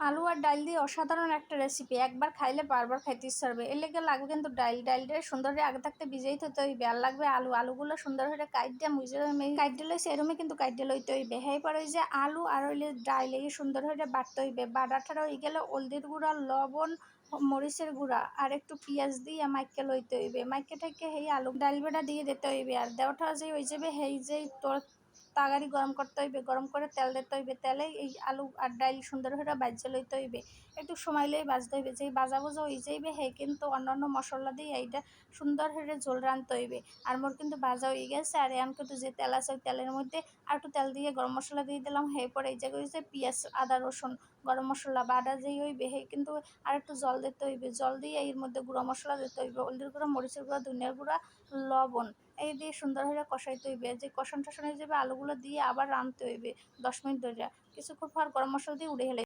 আলু আর ডাইল দিয়ে অসাধারণ একটা রেসিপি, একবার খাইলে বারবার খাইতে ইচ্ছা হবে। এর লেগে লাগবে কিন্তু ডাইলটা সুন্দর করে আগে থাকতে ভিজেই থইতে হইবে। আর লাগবে আলুগুলো সুন্দর করে কাইটটা মুজে কাইটে লইছে এরমে কিন্তু কাইটে লইতে হইবে। হ্যাঁ পরে ওই যে আলু আর হইলে ডাইল এই সুন্দর করে বাটতে হইবে। বাটাটা হয়ে গেলে হলদির গুঁড়া, লবণ, মরিচের গুঁড়া আর একটু পেঁয়াজ দিয়ে মাইকে লইতে হইবে। মাইকে ঠাইকে সেই আলু ডাইল বেটা দিয়ে দিতে হইবে। আর দেওয়াটা যে হয়ে যাবে সেই যে তোর তাগাড়ি গরম করতে হইবে, গরম করে তেল দিতে হইবে। তেলে এই আলু আর ডাইল সুন্দর করে ভাজতে লইতে হইবে। একটু সময় লই ভাজতে হইবে। যেই ভাজা হয়ে যাইবে হে কিন্তু অন্যান্য মশলা দিয়ে এইটা সুন্দর করে ঝোল রানতে হইবে। আর মোর কিন্তু ভাজা হয়ে গেছে। আর এখন কিন্তু যে তেল আছে ওই তেলের মধ্যে আর একটু তেল দিয়ে গরম মশলা দিয়ে দিলাম। হে পরে এই জায়গায় হচ্ছে পেঁয়াজ, আদা, রসুন, গরম মশলা বাটা যেই হইবে হে কিন্তু আর একটু জল দিতে হইবে। জল দিয়ে এর মধ্যে গুঁড়ো মশলা দিতে হইবে, হলদির গুঁড়া, মরিচের গুঁড়া, ধনিয়ার গুঁড়া, লবণ এই দিয়ে সুন্দর করে কষাইতে হইবে। যে কষান টষান হয়ে যাবে আলুগুলো দিয়ে আবার রানতে হইবে 10 মিনিট ধরে। কিছুক্ষণ পর গরম মশলা দিয়ে উড়ে হেলে